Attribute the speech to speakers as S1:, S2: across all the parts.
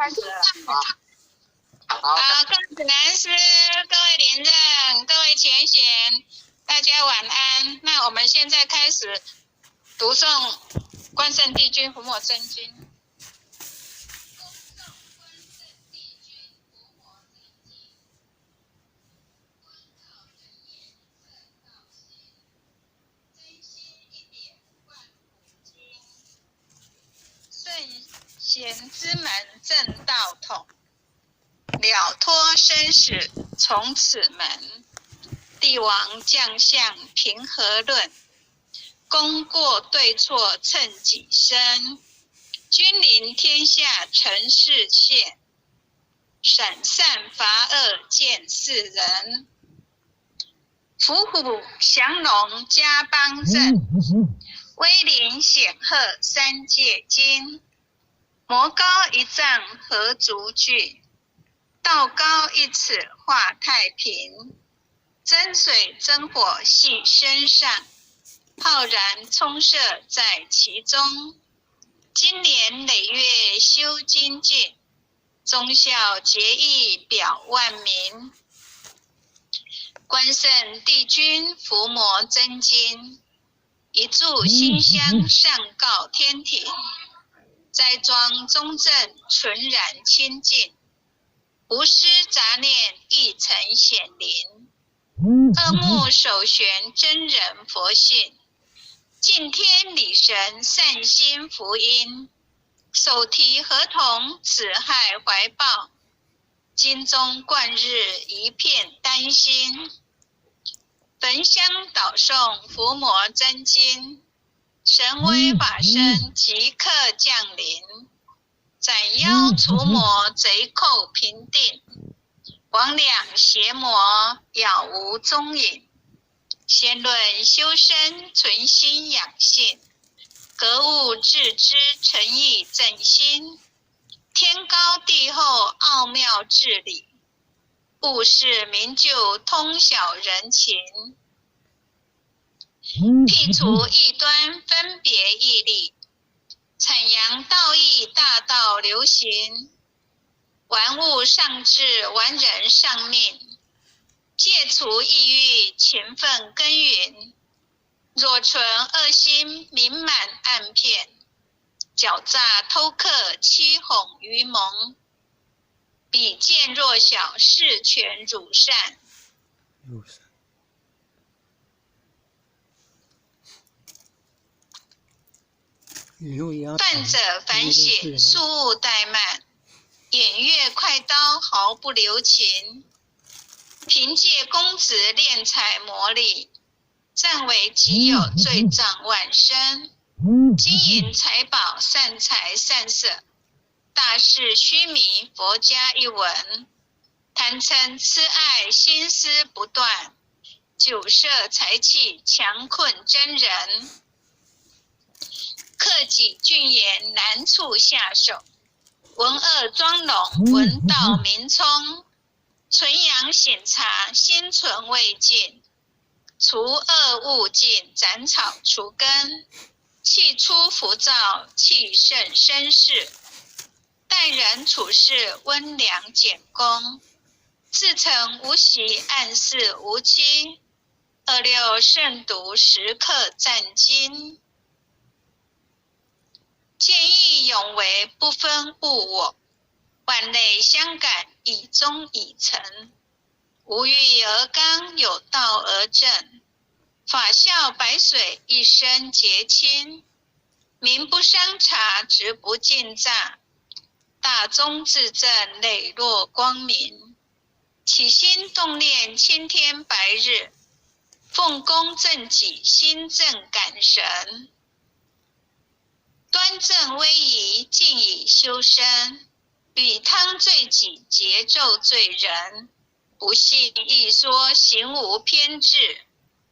S1: 开始了。好，
S2: 各位子南师、各位连任、各位前贤，大家晚安。那我们现在开始读诵《关圣帝君伏魔真经》。圣贤之门正道统，了脱生死从此门。帝王将相平和论，功过对错称己身。君临天下成事现，审善罚恶见世人。伏虎降龙家邦正，威灵显赫三界经。魔高一丈何足惧，道高一尺化太平。真水真火系身上，浩然充塞在其中。经年累月修精进，忠孝节义表万民。关圣帝君伏魔真经，一炷馨香上告天庭。斋庄中正纯然清净，无私杂念亦曾显灵。恶目首悬真人佛性，敬天理神善心福音。手提合同此害怀抱，经中贯日一片丹心。焚香导诵伏魔真经，神威法身即刻降临。斩妖除魔贼寇平定，魍魉邪魔杳无踪影。先论修身存心养性，格物致知诚意正心。天高地厚奥妙治理，物事明就通晓人情。辟除异端分别义利，阐扬道义大道流行。玩物上治玩人上命，戒除抑郁勤奋耕耘。若存恶心名满暗骗，狡诈偷克欺哄愚蒙。比见弱小事权汝善，犯者反省速勿怠慢，偃月快刀毫不留情。凭借公职敛财魔力，占为己有罪障万身。金银财宝善财善色，大事虚迷佛家一闻。贪嗔痴爱心思不断，酒色财气强困真人。克己峻严难处下手，文恶庄容文道明聪。纯阳醒察心存未尽，除恶务尽斩草除根。气出浮躁气盛绅士，待人处事温良俭恭。自诚无习暗示无欺，二六慎独时刻战经。见义勇为不分物我，万类相感以忠以诚。无欲而刚有道而正，法孝白水一生洁清。名不伤察直不尽诈，大忠至正磊落光明。起心动念青天白日，奉公正己心正感神。端正威仪尽以修身，与汤罪己节奏罪人。不信一说行无偏执，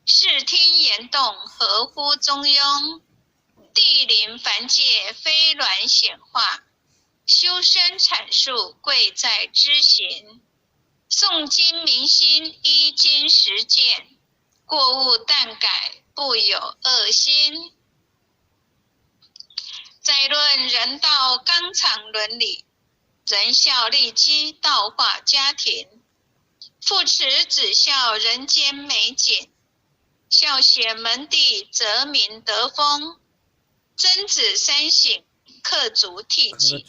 S2: 视听言动合乎中庸。地灵凡界非卵显化，修身阐述贵在知行。诵经明心依经实践，过误但改不有恶心。再论人道纲常伦理，仁孝利基，道化家庭；父慈子孝，人间美景；孝贤门第，泽民德风；曾子三省，客足替己；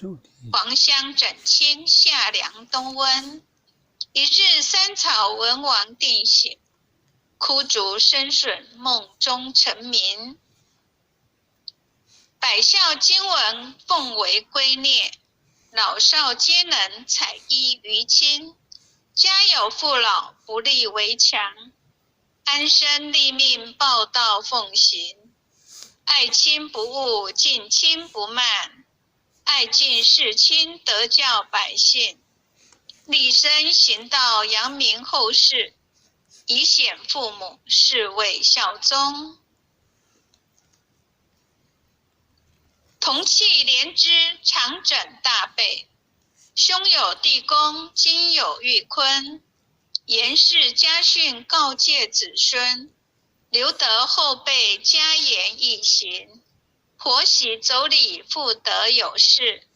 S2: 黄香枕清，夏凉冬温；一日三草，文王定省；枯竹生笋，梦中成名。百孝经文，奉为圭臬；老少皆能，采衣娱亲。家有父老，不立围墙；安身立命，报道奉行。爱亲不误，敬亲不慢；爱敬事亲，德教百姓。立身行道，扬名后世；以显父母，是谓孝宗。同气连枝，长枕大被；兄有弟恭，今有玉坤。严氏家训，告诫子孙；留得后辈，家言义行。婆媳妯娌，妇德有事；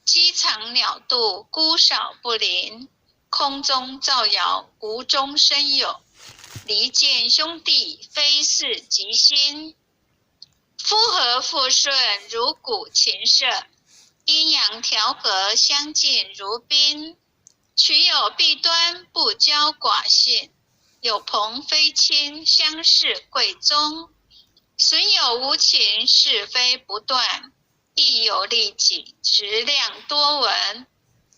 S2: 鸡藏鸟肚，姑少不邻。空中造谣，无中生有；离间兄弟，非是吉星。夫和妇顺，如鼓琴瑟；阴阳调和，相敬如宾。取有弊端，不骄寡幸；有朋非亲，相视贵宗。损有无情，是非不断；亦有利己，质量多闻。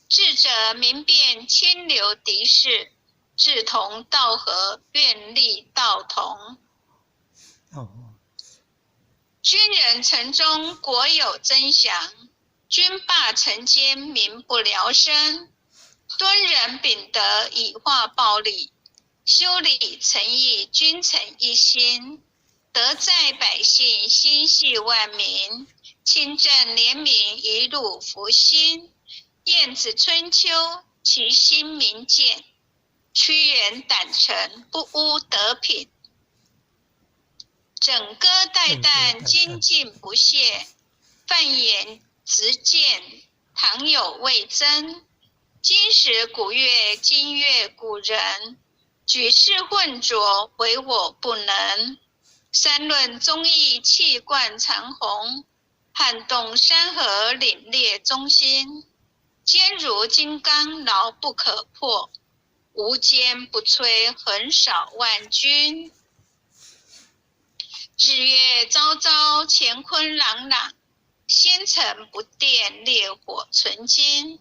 S2: 智者明辨，清流敌视；志同道合，愿力道同。君人城中，国有增祥；君霸臣间，民不聊生。敦仁秉德，以化暴力；修理诚意，君臣一心。德在百姓，心系万民；清正廉明，一路福星。晏子春秋，其心明鉴；屈原胆诚，不污德品。枕戈待旦，精进不懈；犯言直谏，唐有魏征。今时古乐，今乐古人；举世混浊，唯我不能。三论忠义，气贯长虹；撼动山河，凛冽中心。坚如金刚，牢不可破；无坚不摧，横扫万军。日月昭昭，乾坤朗朗；星辰不电，烈火纯金。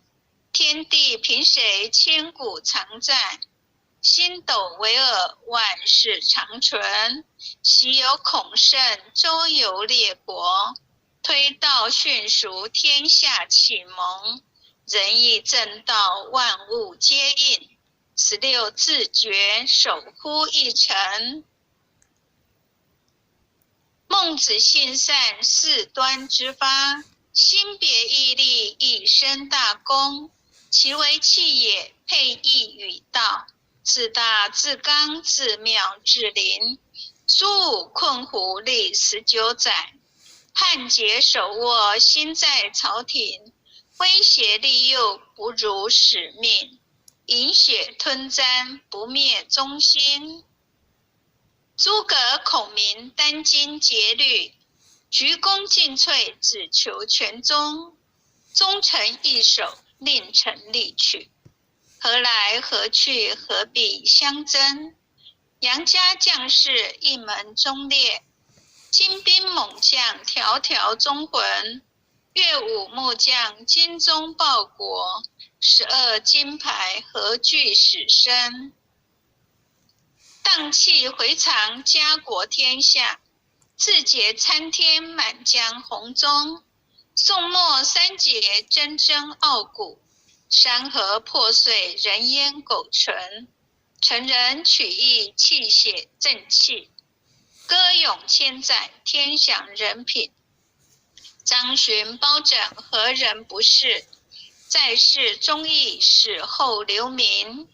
S2: 天地凭谁，千古常在；星斗为尔，万世长存。昔有孔圣，周游列国；推道训俗，天下启蒙。仁义正道，万物皆应；16字诀，守乎一城。孟子性善，事端之发；心别毅力，一生大功。其为气也，配义与道；自大自刚，自妙自灵。苏武困胡，历19载；汉节手握，心在朝廷。威胁利诱，不辱使命；饮血吞毡，不灭忠心。诸葛孔明，殚精竭虑；鞠躬尽瘁，只求全忠。忠诚义守，令臣力取；何来何去，何必相争？杨家将士，一门忠烈；精兵猛将，条条忠魂。乐舞木匠，精忠报国；12金牌，何惧死生？荡气回肠，家国天下；志节参天，满江红钟。宋末三杰，铮铮傲骨；山河破碎，人烟苟存。成人取义，气血正气；歌咏千载，天享人品。张巡包拯，何人不是？在世忠义，死后留名。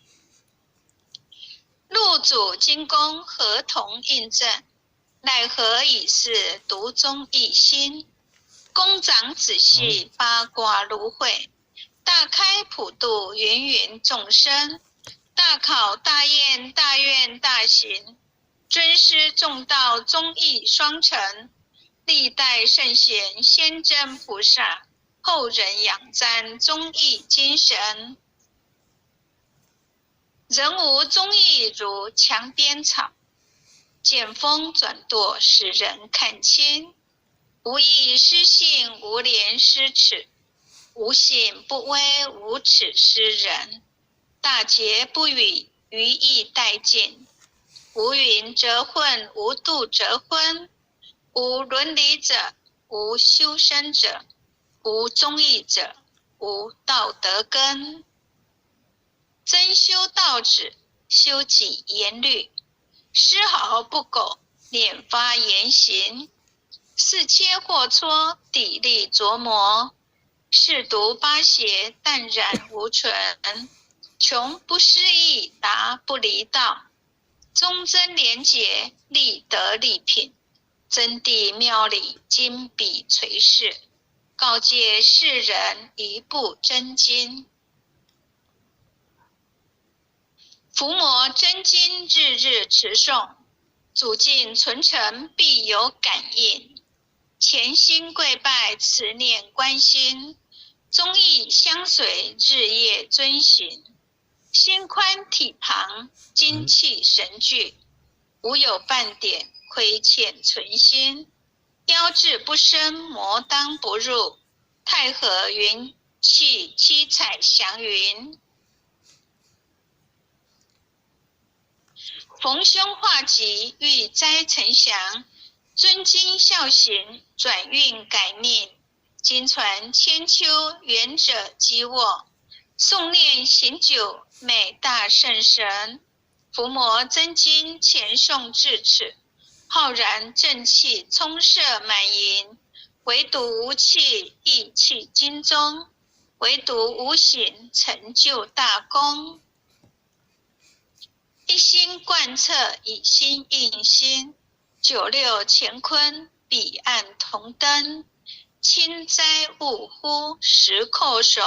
S2: 陆祖金公，合同印证；奈何已是独钟一心。公长子细，八卦芦荟；大开普度芸芸众生，大考大验大愿大行，尊师重道忠义双成，历代圣贤先真菩萨，后人仰赞忠义精神。人无忠义如墙边草，见风转舵使人看清。无义失信，无廉失耻，无信不威，无耻失人。大节不语，愚义殆尽。无允则混，无度则昏。无伦理者，无修身者，无忠义者，无道德根。真修道止，修己严律，丝毫不苟，念发言行。四切惑挫，砥砺琢磨；试读八邪，淡然无存。穷不失义，达不离道。忠贞廉洁，立德立品。真谛妙理，金笔垂示，告诫世人一部真经。伏魔真经日日持诵，祖境存诚必有感应。虔心跪拜，慈念关心，忠义相随，日夜遵行。心宽体庞，精气神聚，无有半点亏欠存心。妖志不生，魔当不入，太和元气七彩祥云。逢凶化吉，遇灾成祥。尊经孝行，转运改命。经传千秋，远者积握。诵念行久，美大圣神。伏魔真经，前诵至此，浩然正气充塞满盈。唯独无气，意气精中；唯独无形，成就大功。一心贯彻，以心印心。九六乾坤，彼岸同灯。轻灾勿忽，时叩首。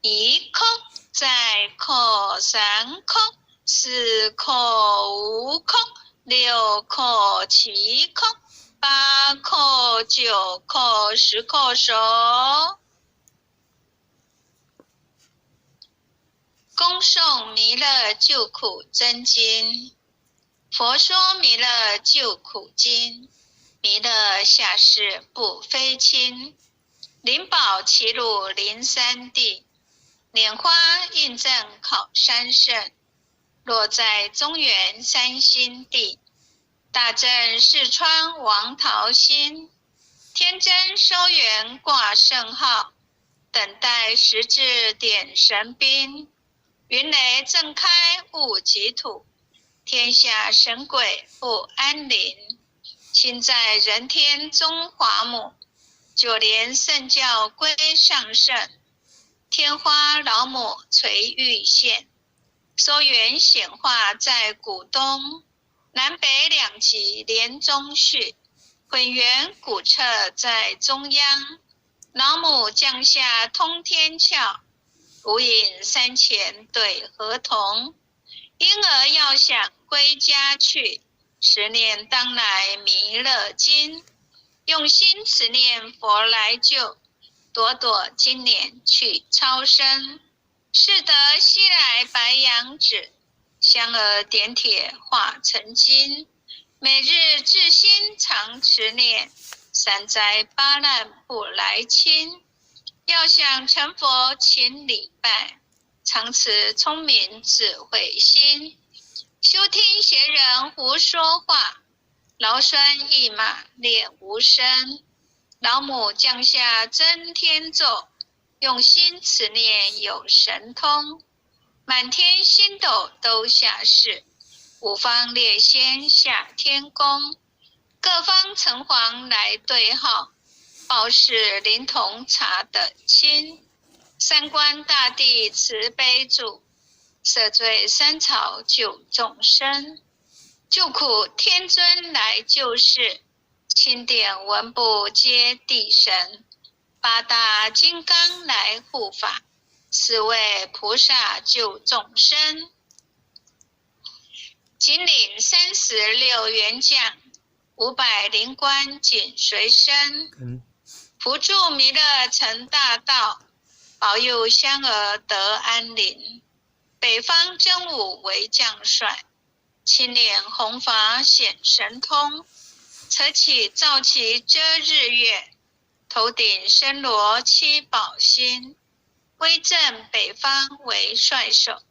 S2: 一叩再叩三叩四叩五叩六叩七叩八叩九叩十叩首。恭诵弥勒救苦真经。佛说弥勒救苦经，弥勒下世不非亲。灵宝齐鲁灵山地，拈花印证考三圣。落在中原三星地，大正四川王桃心。天真收元挂圣号，等待时至点神兵。云雷震开雾极土，天下神鬼不安宁。亲在人天中华母，就连圣教归上圣。天花老母垂玉线，收元显化在古东。南北两极连中续，混元古彻在中央。老母降下通天窍，无影山前对河童。婴儿要想归家去，十念当来弥勒经。用心持念佛来救，朵朵今年去超生。是得西来白羊子，香儿点铁化成金。每日至心常持念，三灾八难不来侵。要想成佛勤礼拜，常持聪明智慧心。休听邪人胡说话，劳酸一马练无声。老母降下真天咒，用心持念有神通。满天星斗都下世，五方列仙下天宫。各方城隍来对号，报事灵童查得清。三官大帝慈悲助，赦罪三朝救众生。救苦天尊来救世，钦点文部皆地神。八大金刚来护法，是为菩萨救众生。金领36员将，500灵官紧随身，扶助弥勒成大道，保佑香儿得安宁。北方真武为将帅，青脸红发显神通，扯起皂旗遮日月，头顶身罗7宝星，威震北方为帅首，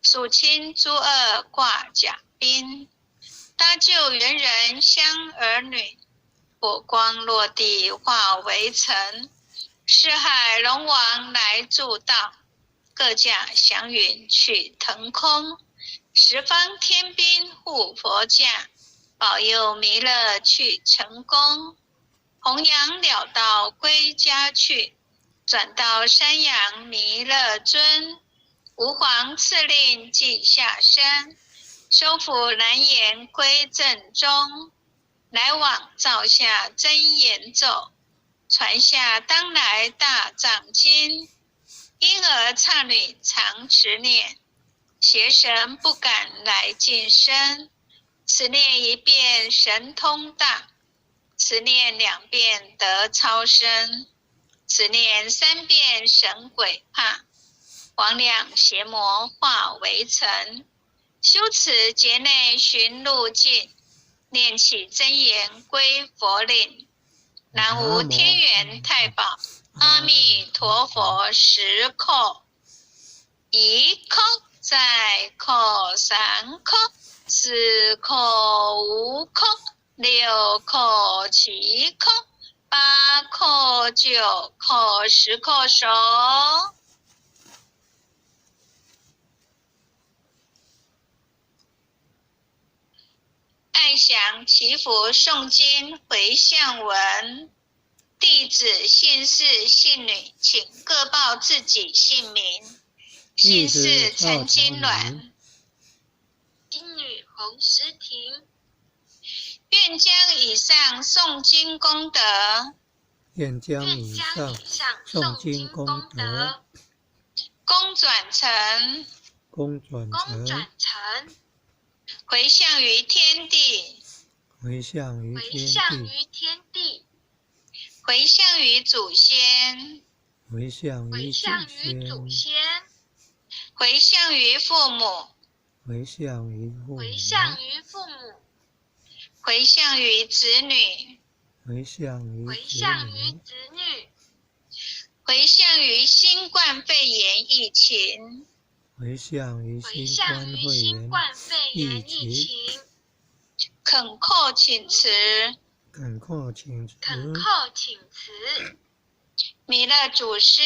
S2: 肃清诸恶挂甲兵，搭救猿人香儿女，火光落地化为尘，四海龙王来助道，各驾祥云去腾空，十方天兵护佛驾，保佑弥勒去成功。弘扬了道归家去，转到山阳弥勒尊，吾皇赐令即下生，收服南阎归正中，来往照下真言咒，传下当来大藏经，婴儿刹女常持念，邪神不敢来近身，此念1遍神通大，此念2遍得超生，此念3遍神鬼怕，魍魉邪魔化为尘。修持劫内寻路径，念起真言归佛令。南无天元太保阿弥陀佛10叩，1叩再叩3叩4叩5叩6叩7叩8叩9叩10叩手。爱想祈福诵经回向文，弟子姓氏姓女，请各报自己姓名。姓氏陈金鸾，姓女洪诗婷。愿将以上诵经功德，
S3: 愿将以上诵经功德，
S2: 功转成，回向于天地，
S3: 回向于
S2: 天地，回向于祖先，
S3: 回向于祖先，
S2: 回向于父母，
S3: 回向于
S2: 子女，
S3: 回向于
S2: 新冠肺炎疫情，
S3: 回向于新冠肺炎疫情，
S2: 恳叩请辞，弥勒祖师，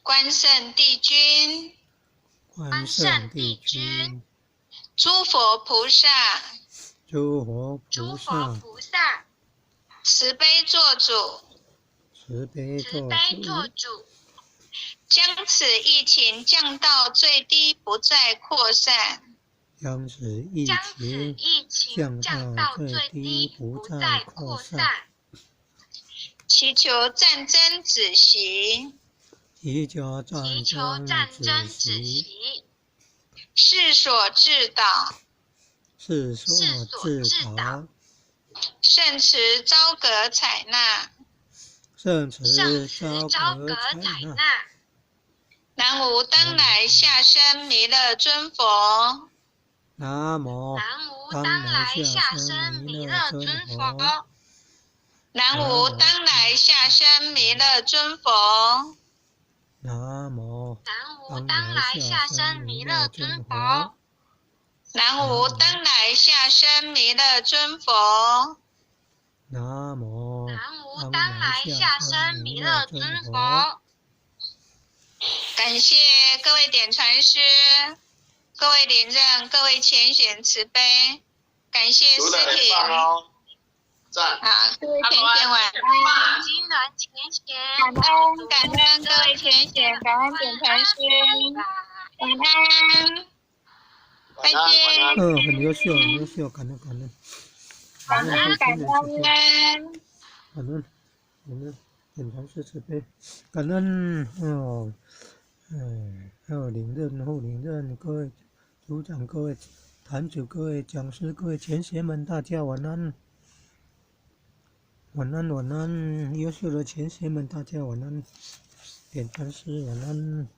S2: 关圣帝君，诸佛菩萨，慈悲做主，将此疫情降到最低，不再扩散。
S3: 将此疫情降到最低，不再扩散。
S2: 祈求战争止息，世所致导，圣慈昭格采纳，南无当来下生弥勒尊佛，
S3: 南无当来下生弥勒尊佛，
S2: 南无当来下生弥勒尊佛，
S3: 南无当来下生弥勒尊佛，
S2: 南无当来下生弥勒尊佛，
S3: 南无
S2: 当来下生弥勒尊佛。感谢各位点传师，各位领任，各位前贤慈悲，感谢师庭。好，各位前贤晚安。感恩各位前贤，感恩点传师，晚安，再见。
S3: 很优秀，感恩。
S2: 感恩感恩。
S3: 感恩，感恩，典藏是慈悲，感恩哦，还有领任、后领任，各位组长、各位坛主、各位讲师、各位前学们，大家晚安，晚安，晚安，优秀的前学们，大家晚安，典藏师晚安。